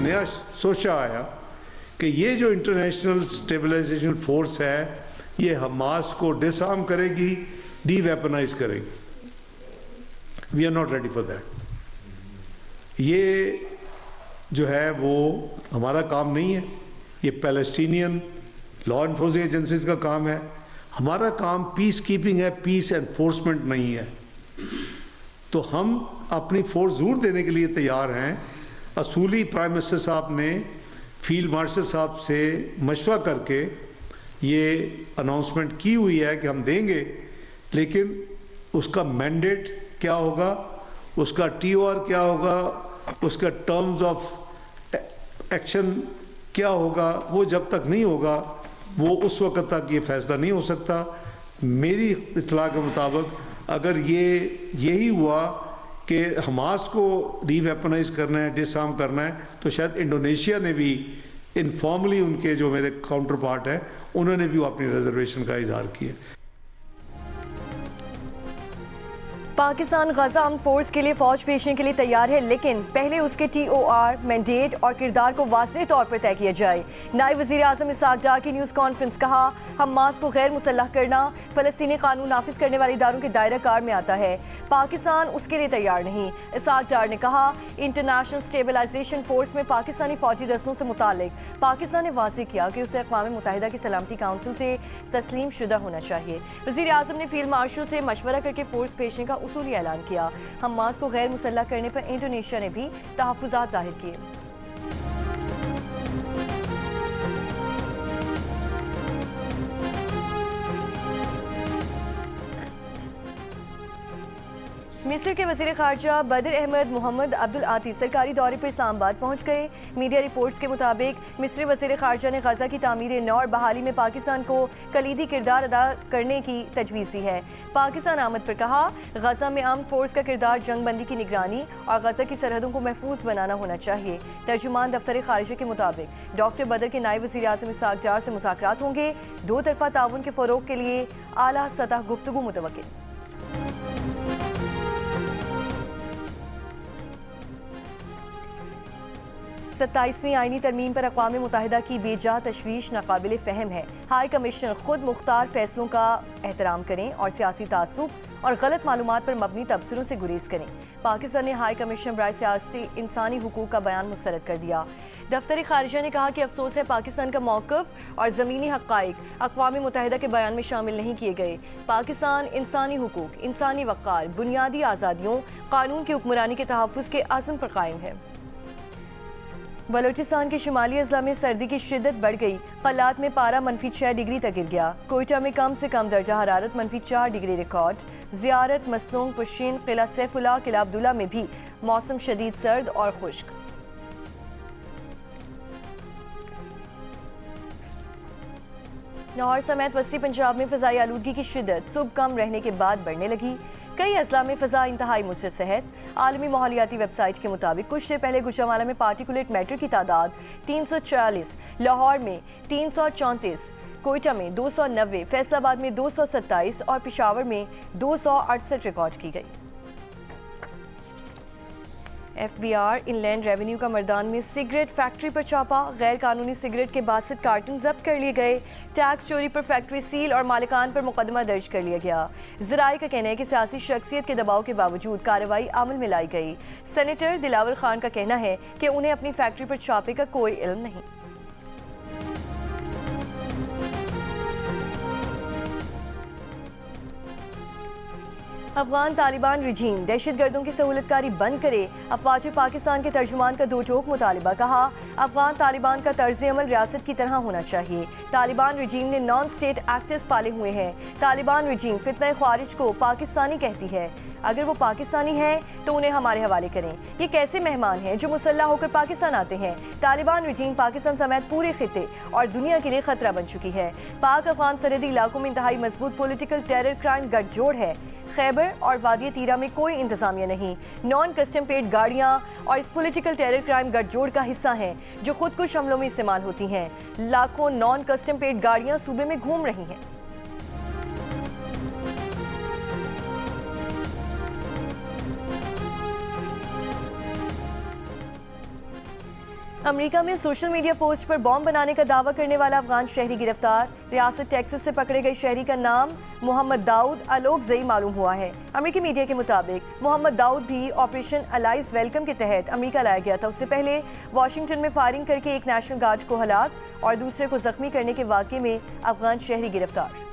नया सोचा आया कि ये जो इंटरनेशनल स्टेबलाइजेशन फोर्स है ये हमास को डिसआर्म करेगी, डी वेपनाइज करेगी। We are not ready for that. ये जो है वो हमारा काम नहीं है, ये पैलेस्टीनियन लॉ इन्फोर्सिंग एजेंसीज का काम है। हमारा काम पीस कीपिंग है, पीस एनफोर्समेंट नहीं है। तो हम अपनी फोर्स ज़रूर देने के लिए तैयार हैं। असूली प्राइम मिनिस्टर साहब ने फील्ड मार्शल साहब से मशवरा करके ये अनाउंसमेंट की हुई है कि हम देंगे, लेकिन उसका मैंडेट क्या होगा, उसका TOR क्या होगा, उसका टर्म्स ऑफ एक्शन क्या होगा, वो जब तक नहीं होगा वो उस वक्त तक ये फैसला नहीं हो सकता। मेरी इत्तला के मुताबिक अगर यही हुआ कि हमास को रीवेपनाइज करना है, डिसआर्म करना है, तो शायद इंडोनेशिया ने भी इनफॉर्मली, उनके जो मेरे काउंटर पार्ट है, उन्होंने भी अपनी रिजर्वेशन का इजहार किया। पाकिस्तान गजा आर्म फोर्स के लिए फौज भेजने के लिए तैयार है, लेकिन पहले उसके TOR, मैंडेट और किरदार को वाज़ेह तौर पर तय किया जाए। नायब वज़ीर आज़म इसहाक डार की न्यूज़ कॉन्फ्रेंस। कहा, हमास को गैर मुसल्लह करना फ़लस्तीनी कानून नाफिज करने वाले इदारों के दायरा कार में आता है। पाकिस्तान उसके लिए तैयार नहीं। इसहाक डार ने कहा, इंटरनेशनल स्टेबलाइजेशन फोर्स में पाकिस्तानी फौजी दस्तों से मुतालिक पाकिस्तान ने वाज़ेह किया कि उसे अक़वाम मुत्तहिदा की सलामती काउंसिल से तस्लीम शुदा होना चाहिए। वज़ीर आज़म ने फील्ड मार्शल से मशवरा करके फोर्स भेजने का उसूली ऐलान किया। हमास को गैर मुसल्लह करने पर इंडोनेशिया ने भी तहफ़्फ़ुज़ात ज़ाहिर किए। मिस्र के वज़ीर ख़ारजा बदर अहमद मोहम्मद अब्दुल आती सरकारी दौरे पर इस्लामाबाद पहुँच गए। मीडिया रिपोर्ट्स के मुताबिक मिस्री वज़ीर ख़ारजा ने गजा की तामीर नौ और बहाली में पाकिस्तान को कलीदी किरदार अदा करने की तजवीज़ दी है। पाकिस्तान आमद पर कहा, गजा में आर्म फोर्स का किरदार जंगबंदी की निगरानी और गजा की सरहदों को महफूज बनाना होना चाहिए। तर्जुमान दफ्तर ख़ारिजा के मुताबिक डॉक्टर बदर के नायब वज़ीर आज़म इसहाक डार से मुज़ाकरात होंगे। दो तरफ़ा ताउन के फ़रोग़ के लिए आला सतह गुफ्तगू मुतवक्किल। 27वीं आईनी तरमीम पर अक़वाम मुत्तहिदा की बेजा तशवीश नाकाबिल फ़हम है। हाई कमिश्नर खुद मुख्तार फैसलों का एहतराम करें और सियासी तासुब और गलत मालूमात पर मबनी तबसरों से गुरेज करें। पाकिस्तान ने हाई कमिश्नर बराए सियासी इंसानी हुकूक का बयान मुस्तरद कर दिया। दफ्तर ख़ारिजा ने कहा कि अफसोस है पाकिस्तान का मौक़िफ़ और ज़मीनी हक़ाइक़ अक़वाम मुत्तहिदा के बयान में शामिल नहीं किए गए। पाकिस्तान इंसानी हुकूक, इंसानी वक़ार, बुनियादी आज़ादियों, कानून की हुक्मरानी के तहफ़्फ़ुज़ के अज़्म पर कायम है। बलोचिस्तान के शुमाली अज़ला में सर्दी की शिद्दत बढ़ गई। क़लात में पारा -6 डिग्री तक गिर गया। कोयटा में कम से कम दर्जा हरारत -4 डिग्री रिकॉर्ड। ज़ियारत, मस्तूंग, पुशीन, किला सैफुल्लाह, किला अब्दुल्ला में भी मौसम शदीद सर्द और खुश्क। लाहौर समेत वस्ती पंजाब में फ़ज़ाई आलूदगी की शिद्दत सुबह कम रहने के बाद बढ़ने लगी। कई अजला में फ़ज़ा इंतहाई मुसर सेहत। आलमी माहौलियाती वेबसाइट के मुताबिक कुछ देर पहले गुजरांवाला में पार्टिकुलेट मैटर की तादाद 340, लाहौर में 334, कोयटा में 290, फैसलाबाद में 227 और पेशावर में 268 रिकॉर्ड की गई। FBR इनलैंड रेवेन्यू का मर्दान में सिगरेट फैक्ट्री पर छापा। गैर कानूनी सिगरेट के 62 कार्टन जब्त कर लिए गए। टैक्स चोरी पर फैक्ट्री सील और मालिकान पर मुकदमा दर्ज कर लिया गया। ज़राए का कहना है कि सियासी शख्सियत के दबाव के बावजूद कार्रवाई अमल में लाई गई। सेनेटर दिलावर खान का कहना है कि उन्हें अपनी फैक्ट्री पर छापे का कोई इल्म नहीं। अफगान तालिबान रिजीम दहशतगर्दों की सहूलतकारी बंद करे। अफवाज पाकिस्तान के तर्जुमान का दो टोक मुतालिबा। कहा, अफगान तालिबान का तर्ज अमल रियासत की तरह होना चाहिए। तालिबान रिजीम ने नॉन स्टेट एक्टर्स पाले हुए हैं। तालिबान रिजीम फितना ख्वारिज को पाकिस्तानी कहती है। अगर वो पाकिस्तानी हैं तो उन्हें हमारे हवाले करें। ये कैसे मेहमान हैं जो मुसल्लह होकर पाकिस्तान आते हैं। तालिबान रिजीम पाकिस्तान समेत पूरे खिते और दुनिया के लिए खतरा बन चुकी है। पाक अफगान सरहदी इलाकों में इंतहाई मजबूत पॉलिटिकल टेरर क्राइम गठजोड़ है। खैबर और वादी तीरा में कोई इंतजामिया नहीं। नॉन कस्टम पेड गाड़ियाँ और इस पॉलिटिकल टेरर क्राइम गठजोड़ का हिस्सा हैं जो खुदकुश हमलों में इस्तेमाल होती हैं। लाखों नॉन कस्टम पेड गाड़ियाँ सूबे में घूम रही हैं। अमेरिका में सोशल मीडिया पोस्ट पर बॉम्ब बनाने का दावा करने वाला अफगान शहरी गिरफ्तार। रियासत टेक्सास से पकड़े गए शहरी का नाम मोहम्मद दाऊद अलोकजई मालूम हुआ है। अमेरिकी मीडिया के मुताबिक मोहम्मद दाऊद भी ऑपरेशन अलाइज वेलकम के तहत अमेरिका लाया गया था। उससे पहले वाशिंगटन में फायरिंग करके एक नेशनल गार्ड को हलाक और दूसरे को जख्मी करने के वाक़े में अफगान शहरी गिरफ्तार।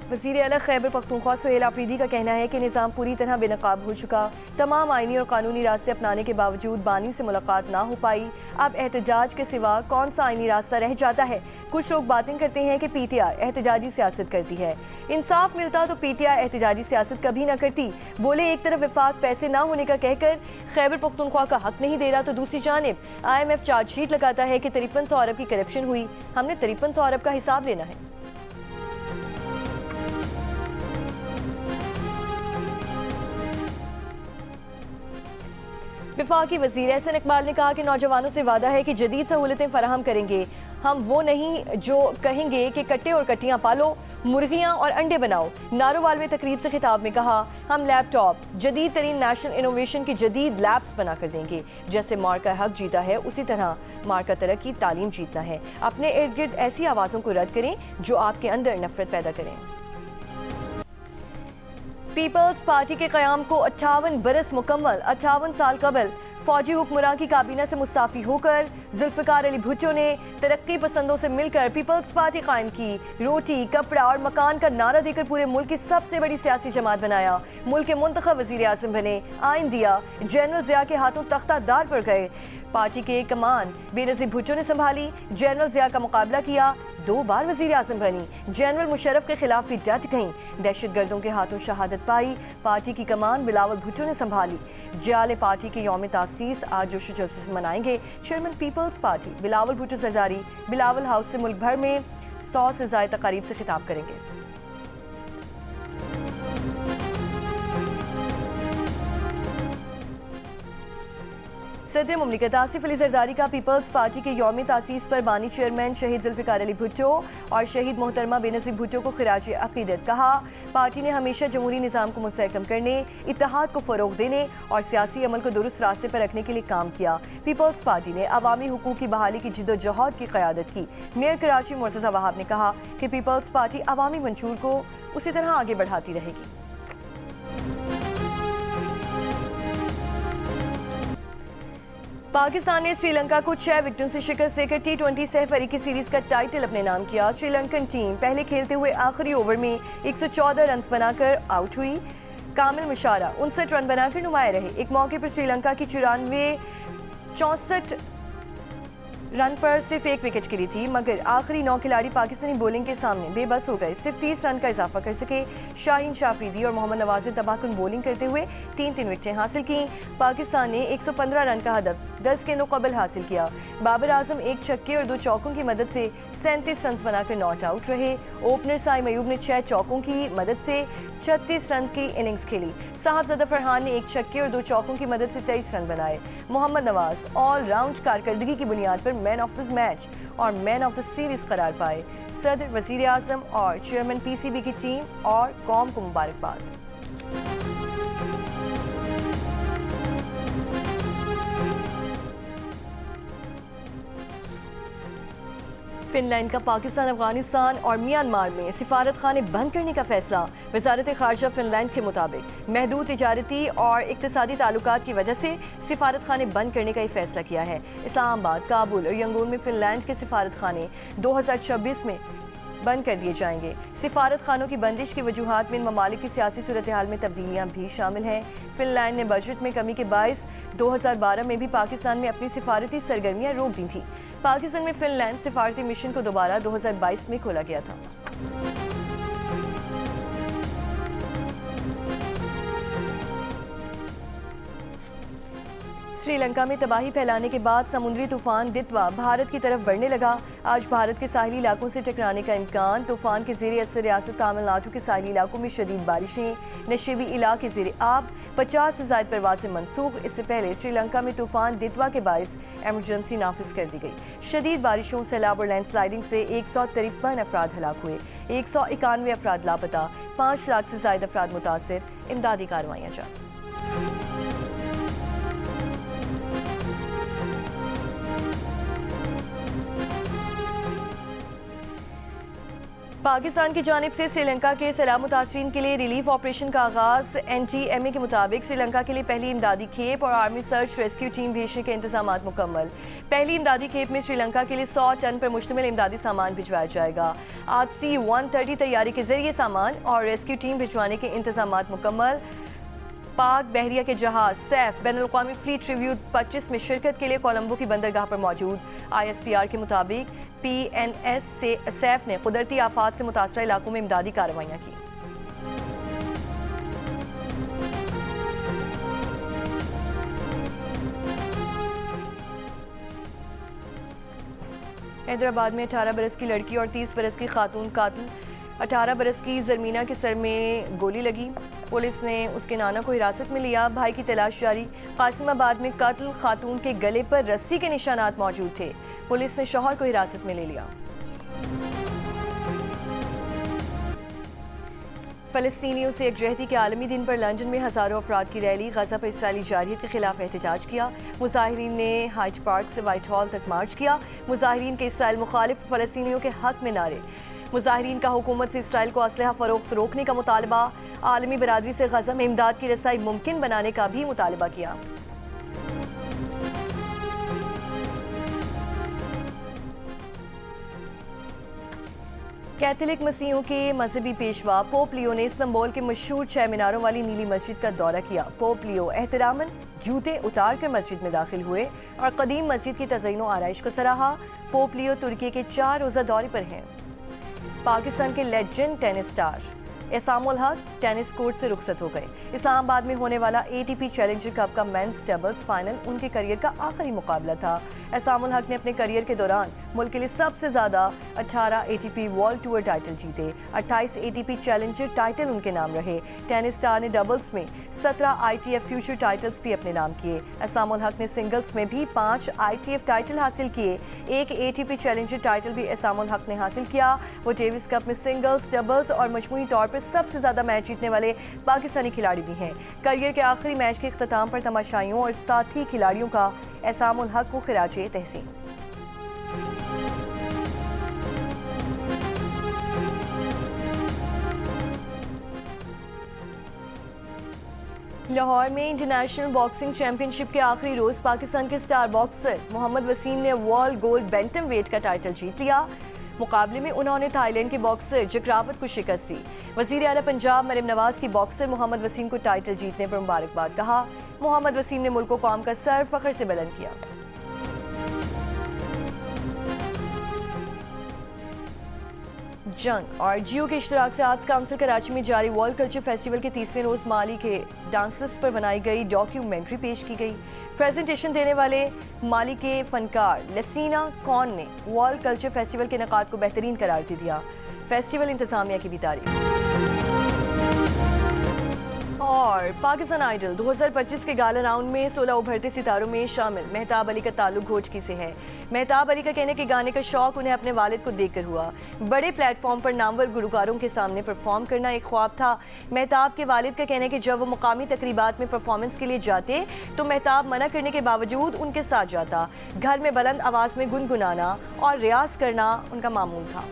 वज़ीर आला खैबर पख्तूनख्वा सुहेल आफरीदी का कहना है कि निज़ाम पूरी तरह बेनकाब हो चुका। तमाम आइनी और कानूनी रास्ते अपनाने के बावजूद बानी से मुलाकात ना हो पाई। अब एहतजाज के सिवा कौन सा आइनी रास्ता रह जाता है। कुछ लोग बातें करते हैं कि PTI एहतजाजी सियासत करती है। इंसाफ मिलता तो PTI एहतजाजी सियासत कभी ना करती। बोले एक तरफ वफाक पैसे ना होने का कहकर खैबर पख्तूनख्वा का हक नहीं दे रहा, तो दूसरी जानिब IMF चार्जशीट लगाता है कि 5300 अरब की करप्शन हुई। हमने 5300 अरब का हिसाब लेना है। वफाकी वज़ीर एहसन इकबाल ने कहा कि नौजवानों से वादा है कि जदीद सहूलतें फराहम करेंगे। हम वो नहीं जो कहेंगे कि कट्टे और कट्टियाँ पालो, मुर्गियाँ और अंडे बनाओ। नारोवाल में तकरीब से खिताब में कहा, हम लैपटॉप जदीद तरीन नेशनल इनोवेशन की जदीद लैब्स बना कर देंगे। जैसे मार का हक जीता है, उसी तरह मार का तरक्की तालीम जीतना है। अपने इर्द गिर्द ऐसी आवाज़ों को रद्द करें जो आपके अंदर नफरत पैदा करें। पीपल्स पार्टी के क़याम को 58 बरस मुकम्मल। 58 साल कबल फौजी हुक्मरान की काबीना से मुस्ताफ़ी होकर जुल्फ़िकार अली भुट्टो ने तरक्की पसंदों से मिलकर पीपल्स पार्टी कायम की। रोटी, कपड़ा और मकान का नारा देकर पूरे मुल्क की सबसे बड़ी सियासी जमात बनाया। मुल्क के मुंतखब वज़ीर आज़म बने, आइन दिया, जनरल ज़िया के हाथों तख्तादार पर गए। पार्टी के कमान बेनज़ीर भुट्टो ने संभाली। जनरल ज़िया का मुकाबला किया, 2 बार वज़ीर आज़म बनी। जनरल मुशर्रफ के खिलाफ भी डट गईं। दहशतगर्दों के हाथों शहादत पाई। पार्टी की कमान बिलावल भुट्टो ने संभाली। जाले पार्टी के यौम तासीस आज जोश जज्बे से मनाएंगे chairman peoples party Bilawal Bhutto Zardari. Bilawal house से मुल्क भर में 100 से ज़ायद तकारीब से खिताब करेंगे। सदर मुमलिकत आसिफ अली जरदारी का पीपल्स पार्टी के यौम तासीस पर बानी चेयरमैन शहीद जुल्फ़िकार अली भुट्टो और शहीद मोहतरमा बेनज़ीर भुट्टो को खिराज अक़ीदत। कहा, पार्टी ने हमेशा जमहूरी निज़ाम को मुस्तहकम करने, इत्तेहाद को फ़रोग़ देने और सियासी अमल को दुरुस्त रास्ते पर रखने के लिए काम किया। पीपल्स पार्टी ने अवामी हुकूक़ की बहाली की जिद्दोजहद की क़यादत की। मेयर कराची मुर्तज़ा वहाब ने कहा कि पीपल्स पार्टी अवामी मंशूर को उसी तरह आगे बढ़ाती रहेगी। पाकिस्तान ने श्रीलंका को 6 विकेटों से शिकस्त देकर T20 सह अफ्रीकी सीरीज का टाइटल अपने नाम किया। श्रीलंकन टीम पहले खेलते हुए आखिरी ओवर में 114 रन बनाकर आउट हुई। कामिल मुशारा 59 रन बनाकर नुमाया रहे। एक मौके पर श्रीलंका की 64 रन पर सिर्फ 1 विकेट गिरी थी, मगर आखिरी 9 खिलाड़ी पाकिस्तानी बॉलिंग के सामने बेबस हो गए। सिर्फ 30 रन का इजाफा कर सके। शाहीन शाफरीदी और मोहम्मद नवाज ने तबाहकुन बॉलिंग करते हुए 3 विकेटें हासिल की। पाकिस्तान ने 115 रन का हदफ 10 गेंदों कबल हासिल किया। बाबर आजम 1 छक्के और 2 चौकों की मदद से 37 रन बनाकर नॉट आउट रहे। ओपनर साइम अयूब ने 6 चौकों की मदद से 36 रन की इनिंग्स खेली। साहबजादा फरहान ने 1 छक्के और 2 चौकों की मदद से 23 रन बनाए। मोहम्मद नवाज ऑल राउंड कारकर्दगी की बुनियाद पर मैन ऑफ द मैच और मैन ऑफ द सीरीज करार पाए। सदर, वज़ीर आज़म और चेयरमैन PCB की टीम और कौम को मुबारकबाद। फिनलैंड का पाकिस्तान, अफगानिस्तान और म्यांमार में सिफारत खाने बंद करने का फैसला। वज़ारत ख़ारजा फिनलैंड के मुताबिक महदूद तिजारती और इक़्तिसादी ताल्लुकात की वजह से सिफारत खाने बंद करने का ही फैसला किया है। इस्लामाबाद, काबुल और यंगून में फिनलैंड के सिफारत खाने 2026 में बंद कर दिए जाएंगे। सिफारत खानों की बंदिश की वजूहात में इन ममालिक की सियासी सूरत हाल में तब्दीलियाँ भी शामिल हैं। फिनलैंड ने बजट में कमी के बायस 2012 में भी पाकिस्तान में अपनी सिफारती सरगर्मियाँ रोक दी थी। पाकिस्तान में फिनलैंड सिफारती मिशन को दोबारा 2022 में खोला गया था। श्रीलंका में तबाही फैलाने के बाद समुद्री तूफान दितवा भारत की तरफ बढ़ने लगा। आज भारत के साहिली इलाकों से टकराने का इम्कान। तूफान के ज़ेरे असर रियासत तमिलनाडु के साहिली इलाकों में शदीद बारिशें। नशेबी इलाके ज़ेरे आब, 50 से ज़ायद परवाज़ें मनसूख। इससे पहले श्रीलंका में तूफान दितवा के बायस एमरजेंसी नाफिज कर दी गई। शदीद बारिशों, सैलाब और लैंडस्लाइडिंग से 153 अफराद हलाक हुए, 191 अफराद लापता, 5 लाख से ज़ायद अफराद मुतासिर। इमदादी कार्रवाइयाँ जारी। पाकिस्तान की जानिब से श्रीलंका के सैलाब मुतासरीन के लिए रिलीफ ऑपरेशन का आगाज़। NTMA के मुताबिक श्रीलंका के लिए पहली इमदादी खेप और आर्मी सर्च रेस्क्यू टीम भेजने के इंतजाम मुकम्मल। पहली इमदादी खेप में श्रीलंका के लिए 100 टन पर मुश्तमिल इमदादी सामान भिजवाया जाएगा। आज C-130 तैयारी के जरिए सामान और रेस्क्यू टीम भिजवाने के इंतजाम मुकम्मल। पाक बहरिया के जहाज सैफ बैनुल-अक़वामी फ्लीट रिव्यू 25 में शिरकत के लिए कोलंबो की बंदरगाह पर मौजूद। ISPR के मुताबिक PNS से सैफ ने कुदरती आफात से मुतासरा इलाकों में इमदादी कार्रवाइयाँ की। हैदराबाद में 18 बरस की लड़की और 30 बरस की खातून कातिल। 18 बरस की जरमीना के सर में गोली लगी। पुलिस ने उसके नाना को हिरासत में लिया। भाई की तलाश जारी। कासिमाबाद में कातिल खातून के गले पर रस्सी के निशानात मौजूद थे। पुलिस ने शौहर को हिरासत में ले लिया। फ़लस्तीनियों से यकजहती के आलमी दिन पर लंदन में हज़ारों अफराद की रैली। गज़ा पर इस्राइली जारहियत के खिलाफ एहतजाज किया। मुजाहिरीन ने हाइड पार्क से व्हाइट हॉल तक मार्च किया। मुजाहिरीन के इसराइल मुखालिफ, फ़लस्तीनियों के हक में नारे। मुजाहिरीन का हुकूमत से इसराइल को असलहा फ़रोख्त रोकने का मुतालबा। आलमी बरादरी से गज़ा में इमदाद की रसाई मुमकिन बनाने का भी मुतालबा किया। कैथोलिक मसीहों के मजहबी पेशवा पोप लियो ने इस्तांबुल के मशहूर 6 मीनारों वाली नीली मस्जिद का दौरा किया। पोप लियो एहतरामन जूते उतार कर मस्जिद में दाखिल हुए और कदीम मस्जिद की तज़यीन व आराइश को सराहा। पोप लियो तुर्की के 4 रोज़ा दौरे पर हैं। पाकिस्तान के लेजेंड टेनिस स्टार एसामुल हक टेनिस कोर्ट से रुखसत हो गए। इस्लामाबाद में होने वाला ATP चैलेंजर कप का मेंस डबल्स फाइनल उनके करियर का आखिरी मुकाबला था। एसामुल हक ने अपने करियर के दौरान मुल्क के लिए सबसे ज़्यादा 18 ATP वर्ल्ड टूर टाइटल जीते। 28 ATP चैलेंजर टाइटल उनके नाम रहे। टेनिस स्टार ने डबल्स में 17 ITF फ्यूचर टाइटल्स भी अपने नाम किए। एसामुल हक ने सिंगल्स में भी 5 ITF टाइटल हासिल किए। एक ATP चैलेंजर टाइटल भी एसामुल हक ने हासिल किया। वो डेविस कप में सिंगल्स, डबल्स और मजमूई तौर पर सबसे ज़्यादा मैच जीतने वाले पाकिस्तानी खिलाड़ी भी हैं। करियर के आखिरी मैच के इख्तिताम पर तमाशाइयों और साथी खिलाड़ियों का एसामुल हक को खिराजे तहसीन। लाहौर में इंटरनेशनल बॉक्सिंग चैंपियनशिप के आखिरी रोज पाकिस्तान के स्टार बॉक्सर मोहम्मद वसीम ने वर्ल्ड गोल्ड बैंटम वेट का टाइटल जीत लिया। मुकाबले में उन्होंने थाईलैंड के बॉक्सर जकरावत को शिकस्त दी। वज़ीर आला पंजाब मरियम नवाज की बॉक्सर मोहम्मद वसीम को टाइटल जीतने पर मुबारकबाद कहा। मोहम्मद वसीम ने मुल्क को कौम का सर फख्र से बुलंद किया। जंग और जियो के इश्तराक से आर्ट्स काउंसिल कराची में जारी वर्ल्ड कल्चर फेस्टिवल के 30वें रोज माली के डांसेस पर बनाई गई डॉक्यूमेंट्री पेश की गई। प्रेजेंटेशन देने वाले माली के फनकार लसीना कौन ने वर्ल्ड कल्चर फेस्टिवल के इनेकाद को बेहतरीन करार दे दिया। फेस्टिवल इंतजामिया की भी तारीफ। और पाकिस्तान आइडल 2025 के गाला राउंड में 16 उभरते सितारों में शामिल मेहताब अली का ताल्लुक घोचकी से है। मेहताब अली का कहने के गाने का शौक उन्हें अपने वालिद को देखकर हुआ। बड़े प्लेटफॉर्म पर नामवर गुलकारों के सामने परफॉर्म करना एक ख्वाब था। मेहताब के वालिद का कहना है कि जब वो मुकामी तकरीबात में परफॉर्मेंस के लिए जाते तो मेहताब मना करने के बावजूद उनके साथ जाता। घर में बुलंद आवाज़ में गुनगुनाना और रियाज करना उनका मामूल था।